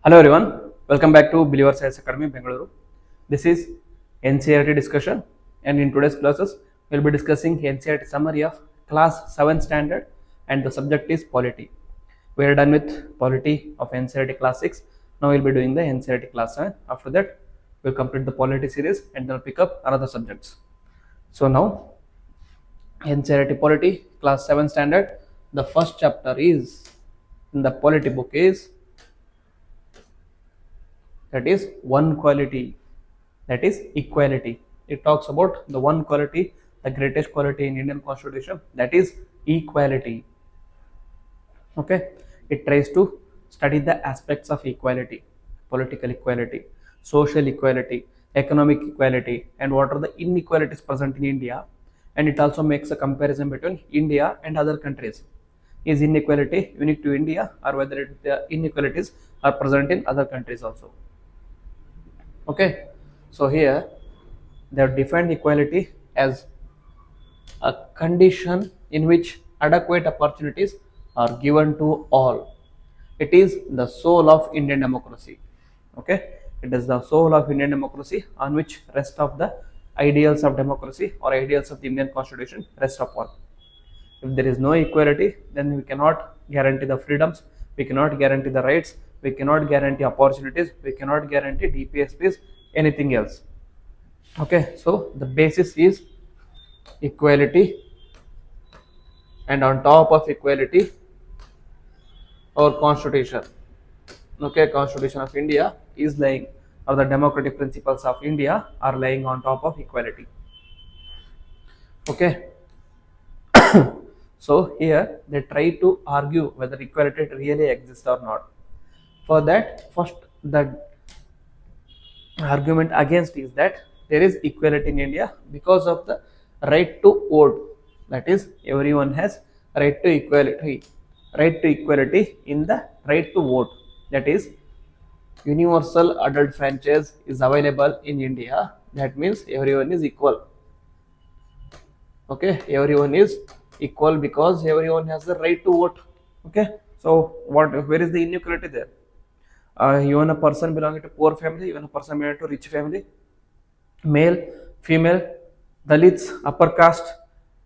Hello everyone, welcome back to Believer Science Academy, Bengaluru. This is NCERT discussion, and in today's classes, we'll be discussing NCERT summary of class 7 standard, and the subject is polity. We are done with polity of NCERT class 6. Now we'll be doing the NCERT class 7. After that, we'll complete the polity series and then pick up another subjects. So now, NCERT polity class 7 standard, the first chapter is in the polity book is, that is one quality, that is equality. It talks about the one quality, the greatest quality in Indian constitution, that is equality. Okay, it tries to study the aspects of equality: political equality, social equality, economic equality, and what are the inequalities present in India. And it also makes a comparison between India and other countries. Is inequality unique to India, or whether the inequalities are present in other countries also? Okay, so here they have defined equality as a condition in which adequate opportunities are given to all. It is the soul of Indian democracy. Okay, it is the soul of Indian democracy on which rest of the ideals of democracy or ideals of the Indian constitution rest upon. If there is no equality, then we cannot guarantee the freedoms, we cannot guarantee the rights, we cannot guarantee opportunities, we cannot guarantee DPSPs, anything else. Okay, so the basis is equality, and on top of equality, our constitution. Okay, Constitution of India is lying, or the democratic principles of India are lying on top of equality. Okay. So here they try to argue whether equality really exists or not. For that, first the argument against is that there is equality in India because of the right to vote. That is, everyone has right to equality. Right to equality in the right to vote. That is, universal adult franchise is available in India. That means everyone is equal. Okay, everyone is equal because everyone has the right to vote. Okay, so where is the inequality there? Even a person belonging to poor family, even a person belonging to rich family, male, female, Dalits, upper caste,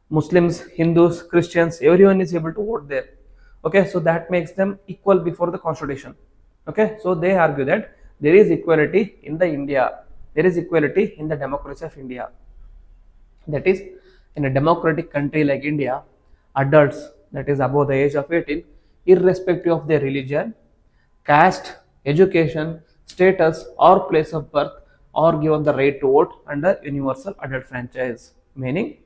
Muslims, Hindus, Christians, everyone is able to vote there. Okay, so that makes them equal before the constitution. Okay, so they argue that there is equality in the India, there is equality in the democracy of India. That is, in a democratic country like India, adults, that is above the age of 18, irrespective of their religion, caste, education, status, or place of birth, are given the right to vote under universal adult franchise. Meaning,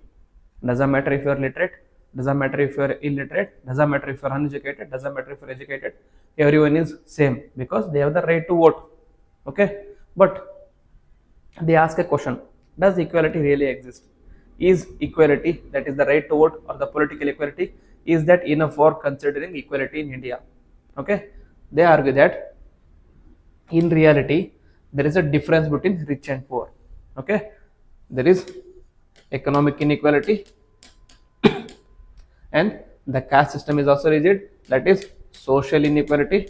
doesn't matter if you are literate, doesn't matter if you are illiterate, doesn't matter if you are uneducated, doesn't matter if you are educated, everyone is same because they have the right to vote. Okay, but they ask a question: does equality really exist? Is equality, that is the right to vote or the political equality, is that enough for considering equality in India? Okay, they argue that in reality there is a difference between rich and poor. Okay, there is economic inequality and the caste system is also rigid. That is social inequality.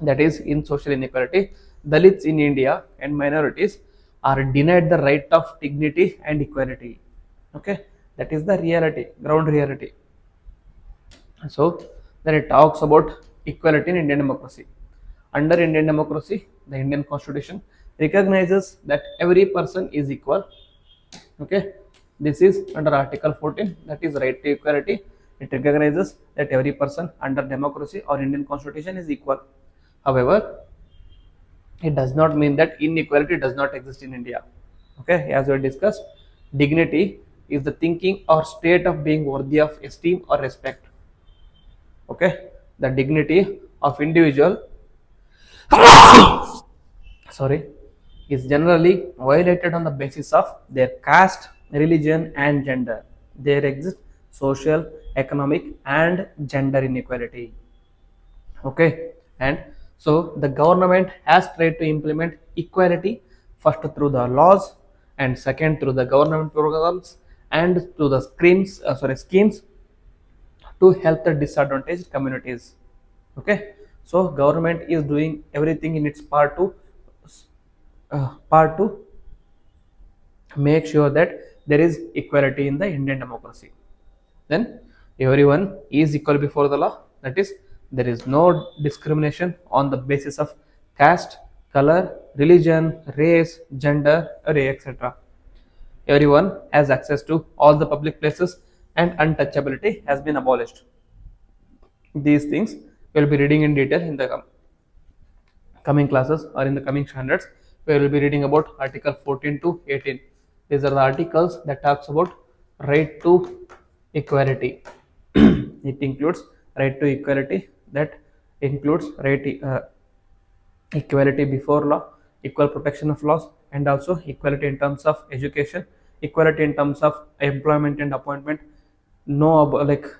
That is, in social inequality, Dalits in India and minorities are denied the right of dignity and equality. Okay, that is the reality, ground reality. So then it talks about equality in Indian democracy. Under Indian democracy, the Indian constitution recognizes that every person is equal. Okay, this is under Article 14, that is right to equality. It recognizes that every person under democracy or Indian constitution is equal. However, it does not mean that inequality does not exist in India. Okay, as we discussed, dignity is the thinking or state of being worthy of esteem or respect. Okay, the dignity of individual sorry, is generally violated on the basis of their caste, religion, and gender. There exists social, economic, and gender inequality. Okay, and so the government has tried to implement equality first through the laws, and second through the government programs, and through the schemes to help the disadvantaged communities. Okay, So government is doing everything in its part to make sure that there is equality in the Indian democracy. Then everyone is equal before the law. That is, there is no discrimination on the basis of caste, color, religion, race, gender, array, etc. Everyone has access to all the public places and untouchability has been abolished. These things we'll be reading in detail in the coming classes or in the coming standards. We will be reading about article 14 to 18. These are the articles that talks about right to equality. It includes right to equality, that includes equality before law, equal protection of laws, and also equality in terms of education, equality in terms of employment and appointment, no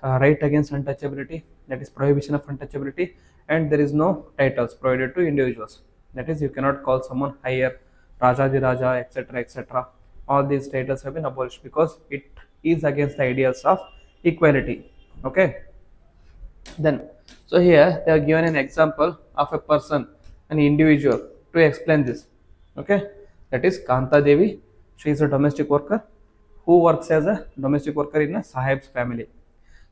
right against untouchability, that is prohibition of untouchability, and there is no titles provided to individuals. That is, you cannot call someone higher, Raja di Raja, etc., etc. All these titles have been abolished because it is against the ideals of equality. Okay. Then, so here they are given an example of a person, an individual, to explain this. Okay, that is Kanta Devi. She is a domestic worker who works as a domestic worker in a Sahib's family.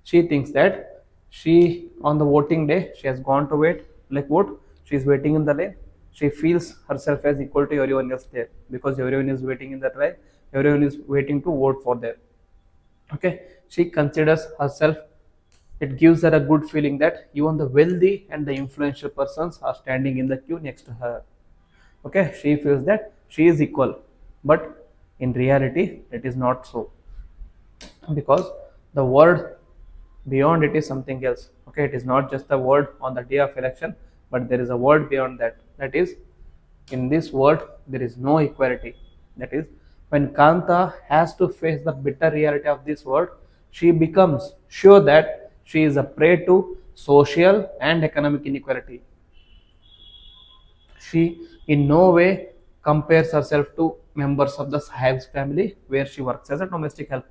She thinks that she, on the voting day, she has gone to vote. She is waiting in the line. She feels herself as equal to everyone else there because everyone is waiting in that line. Everyone is waiting to vote for them. Okay, she considers herself, it gives her a good feeling that even the wealthy and the influential persons are standing in the queue next to her. Okay, she feels that she is equal, but in reality it is not so, because the word beyond it is something else. Okay, it is not just the word on the day of election, but there is a word beyond that. That is, in this world there is no equality. That is, when Kanta has to face the bitter reality of this world, she becomes sure that she is a prey to social and economic inequality. She in no way compares herself to members of the Sahib's family where she works as a domestic help.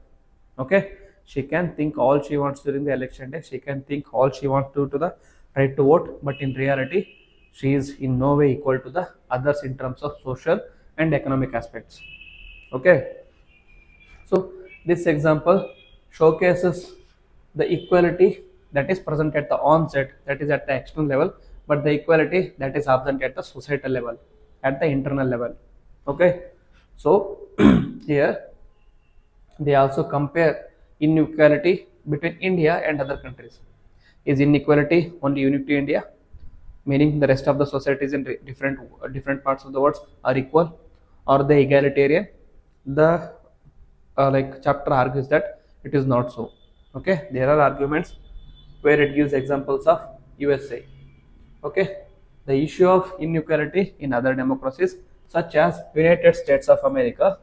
Okay, she can think all she wants during the election day, she can think all she wants to the right to vote, but in reality she is in no way equal to the others in terms of social and economic aspects. Okay, so this example showcases the equality that is present at the onset, that is at the external level, but the equality that is absent at the societal level, at the internal level. Okay, so here they also compare inequality between India and other countries. Is inequality only unique to India, meaning the rest of the societies in different parts of the world are equal, or the egalitarian? The chapter argues that it is not so. Okay, there are arguments where it gives examples of USA. Okay, the issue of inequality in other democracies such as United States of America,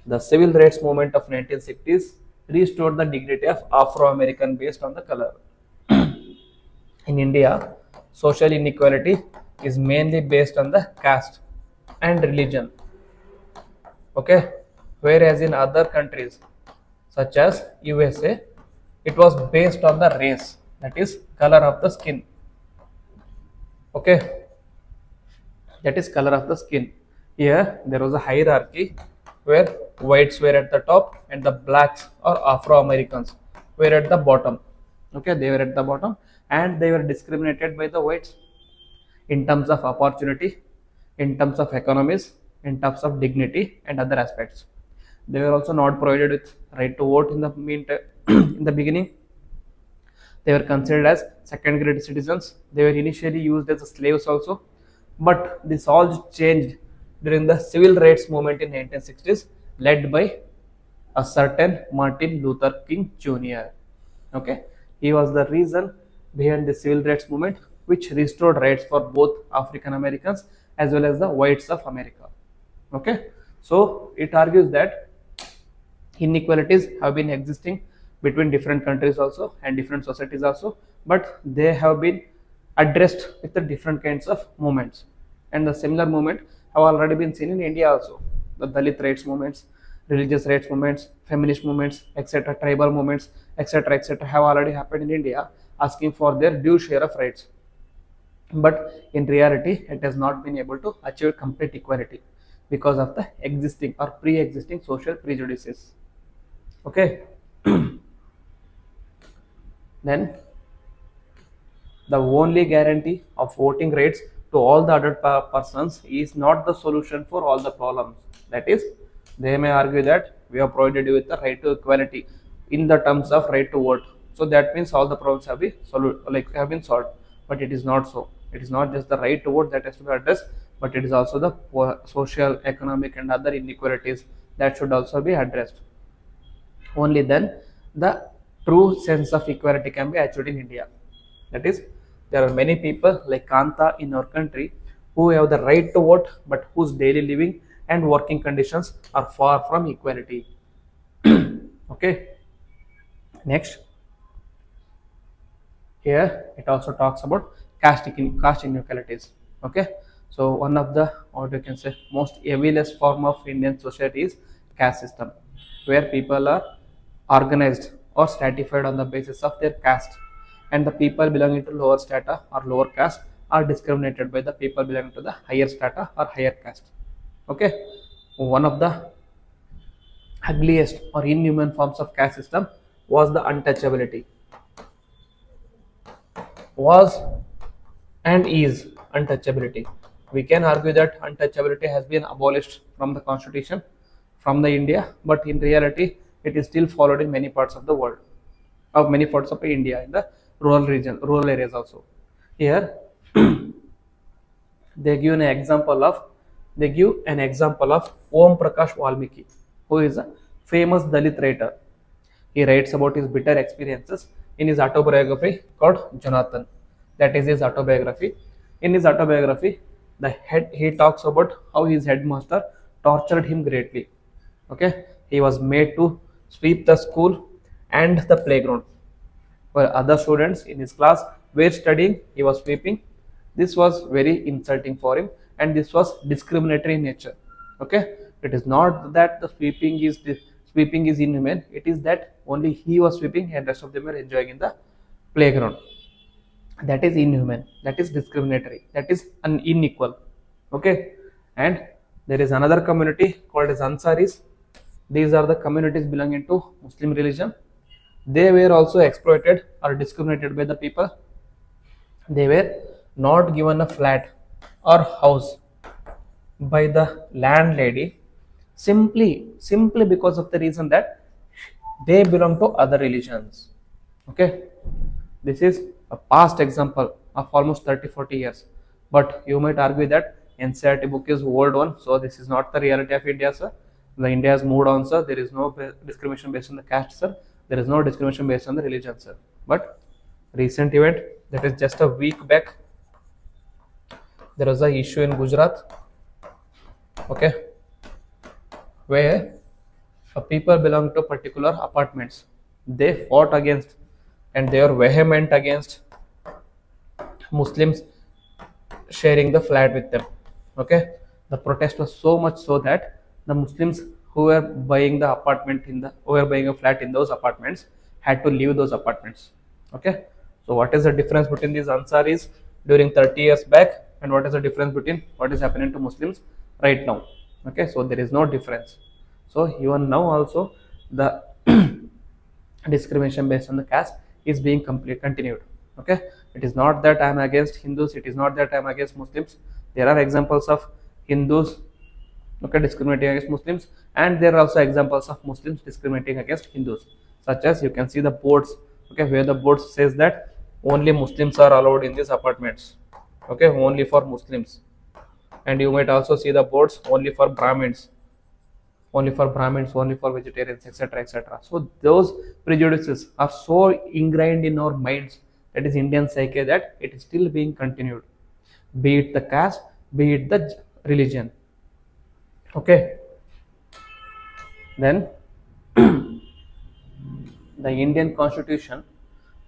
the civil rights movement of 1960s restored the dignity of Afro-American based on the color. In India, social inequality is mainly based on the caste and religion. Okay, whereas in other countries such as USA, it was based on the race, that is color of the skin. Okay, that is color of the skin. Here there was a hierarchy where whites were at the top and the blacks or Afro-Americans were at the bottom. Okay, they were at the bottom and they were discriminated by the whites in terms of opportunity, in terms of economies, in terms of dignity and other aspects. They were also not provided with right to vote in the meantime. In the beginning, they were considered as second grade citizens. They were initially used as slaves also, but this all changed during the civil rights movement in 1960s, led by a certain Martin Luther King Jr. Okay, he was the reason behind the civil rights movement, which restored rights for both African Americans as well as the whites of America. Okay, so it argues that inequalities have been existing between different countries also and different societies also, but they have been addressed with the different kinds of movements, and the similar movement have already been seen in India also. The Dalit rights movements, religious rights movements, feminist movements, etc., tribal movements, etc., etc., have already happened in India, asking for their due share of rights. but in reality it has not been able to achieve complete equality because of the existing or pre-existing social prejudices. Okay. Then the only guarantee of voting rights to all the other persons is not the solution for all the problems. That is, they may argue that we have provided you with the right to equality in the terms of right to vote. So that means all the problems have been have been solved. But it is not so. It is not just the right to vote that has to be addressed, but it is also the social, economic, and other inequalities that should also be addressed. Only then the true sense of equality can be achieved in India. That is, there are many people like Kanta in our country who have the right to vote but whose daily living and working conditions are far from equality. Okay, next, here it also talks about caste inequalities. Okay, so one of the, what you can say, most evilest form of Indian society is caste system, where people are organized or stratified on the basis of their caste, and the people belonging to lower strata or lower caste are discriminated by the people belonging to the higher strata or higher caste. Okay, one of the ugliest or inhuman forms of caste system was the untouchability. Was and is untouchability. We can argue that untouchability has been abolished from the constitution from the India, but in reality, it is still followed in many parts of the world, of many parts of India, in the rural areas also. Here, they give an example of Om Prakash Valmiki, who is a famous Dalit writer. He writes about his bitter experiences in his autobiography called Jonathan. That is his autobiography. In his autobiography, he talks about how his headmaster tortured him greatly. Okay, he was made to sweep the school and the playground. While other students in his class were studying, he was sweeping. This was very insulting for him, and this was discriminatory in nature. Okay, it is not that the sweeping is inhuman. It is that only he was sweeping and rest of them were enjoying in the playground. That is inhuman. That is discriminatory. That is unequal. Okay, and there is another community called as Ansaris. These are the communities belonging to Muslim religion. They were also exploited or discriminated by the people. They were not given a flat or house by the landlady simply because of the reason that they belong to other religions. Okay, this is a past example of almost 30-40 years, but you might argue that NCERT book is old one, so this is not the reality of India, sir. The India has moved on, sir. There is no discrimination based on the caste, sir. There is no discrimination based on the religion, sir. But recent event, that is just a week back, there was an issue in Gujarat, okay, where people belong to particular apartments. They fought against and they are vehement against Muslims sharing the flat with them. Okay, the protest was so much so that the Muslims who were buying the apartment who were buying a flat in those apartments had to leave those apartments. Okay, so what is the difference between these Ansaris during 30 years back and what is the difference between what is happening to Muslims right now? Okay, so there is no difference. So even now also the discrimination based on the caste is being continued. Okay, it is not that I am against Hindus, it is not that I am against Muslims. There are examples of Hindus, okay, discriminating against Muslims, and there are also examples of Muslims discriminating against Hindus, such as you can see the boards, okay, where the board says that only Muslims are allowed in these apartments, okay, only for Muslims. And you might also see the boards only for Brahmins, only for Brahmins, only for vegetarians, etc., etc. So those prejudices are so ingrained in our minds, that is Indian psyche, that it is still being continued, be it the caste, be it the religion. Okay, then the Indian Constitution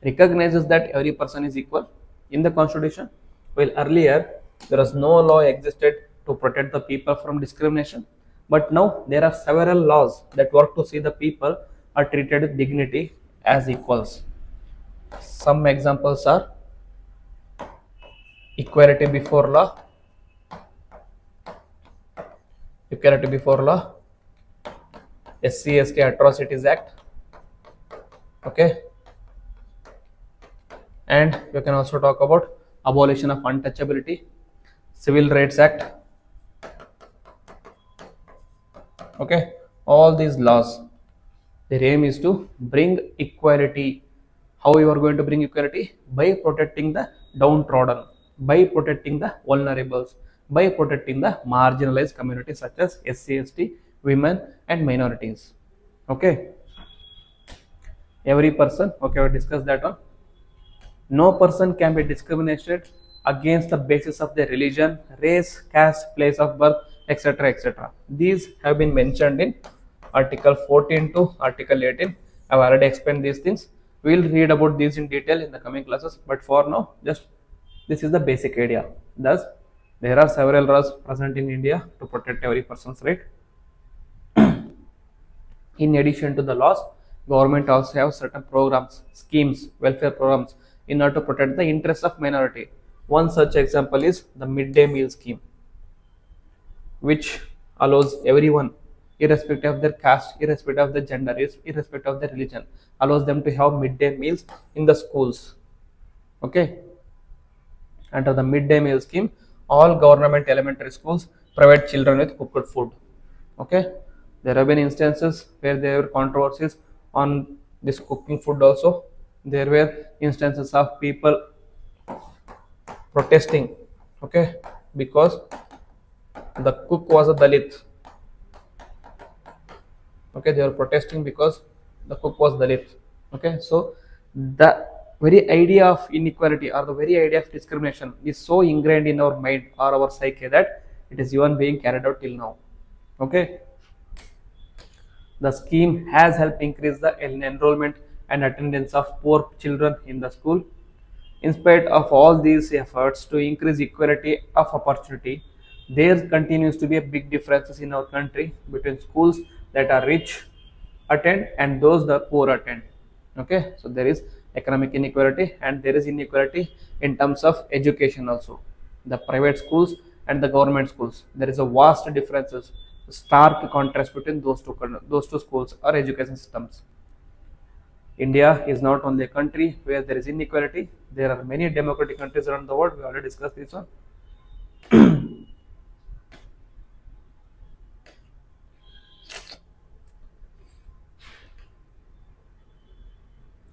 recognizes that every person is equal in the Constitution. While earlier there was no law existed to protect the people from discrimination, but now there are several laws that work to see the people are treated with dignity as equals. Some examples are equality before law, equality before law, SC/ST Atrocities Act, okay, and you can also talk about abolition of untouchability, Civil Rights Act, okay. All these laws, their aim is to bring equality. How you are going to bring equality? By protecting the downtrodden, by protecting the vulnerables, by protecting the marginalized communities such as SC/ST, women and minorities. Okay, every person. Okay, we discussed that one. No person can be discriminated against the basis of their religion, race, caste, place of birth, etc. etc. These have been mentioned in Article 14 to Article 18. I've already explained these things. We'll read about these in detail in the coming classes, but for now, just this is the basic idea. Thus, there are several laws present in India to protect every person's right. In addition to the laws, government also have certain programs, schemes, welfare programs in order to protect the interests of minority. One such example is the midday meal scheme, which allows everyone, irrespective of their caste, irrespective of their gender, irrespective of their religion, allows them to have midday meals in the schools. Okay. Under the midday meal scheme, all government elementary schools provide children with cooked food. Okay, there have been instances where there were controversies on this cooking food also. There were instances of people protesting, okay, because the cook was a Dalit. Okay, they were protesting because the cook was Dalit. Okay, so the very idea of inequality or the very idea of discrimination is so ingrained in our mind or our psyche that it is even being carried out till now. Okay, the scheme has helped increase the enrollment and attendance of poor children in the school. In spite of all these efforts to increase equality of opportunity, there continues to be a big differences in our country between schools that are rich attend and those that poor attend. Okay, so there is economic inequality and there is inequality in terms of education also. The private schools and the government schools, there is a vast differences, stark contrast between those two schools or education systems. India is not only a country where there is inequality. There are many democratic countries around the world. We already discussed this one.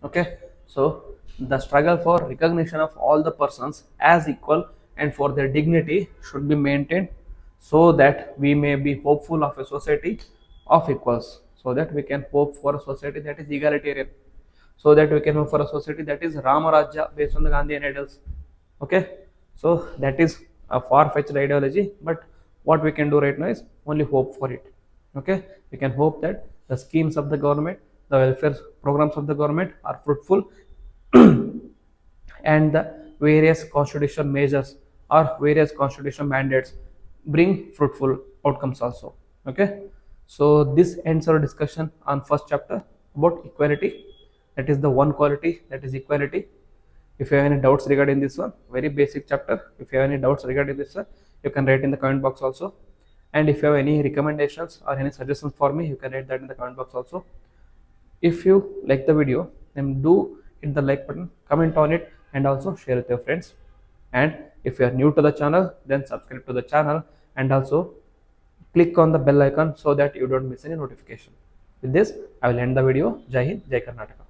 Okay, so the struggle for recognition of all the persons as equal and for their dignity should be maintained so that we may be hopeful of a society of equals, so that we can hope for a society that is egalitarian, so that we can hope for a society that is Ramarajya based on the Gandhian ideals. Okay, so that is a far-fetched ideology, but what we can do right now is only hope for it. Okay, we can hope that the schemes of the government, the welfare programs of the government are fruitful and the various constitutional measures or various constitutional mandates bring fruitful outcomes also. Okay, so this ends our discussion on first chapter about equality, that is the one quality, that is equality. If you have any doubts regarding this one, very basic chapter, if you have any doubts regarding this one, you can write in the comment box also. And if you have any recommendations or any suggestions for me, you can write that in the comment box also. If you like the video, then do hit the like button, comment on it, and also share with your friends. And if you are new to the channel, then subscribe to the channel and also click on the bell icon so that you don't miss any notification. With this, I will end the video. Jai Hind, Jai Karnataka.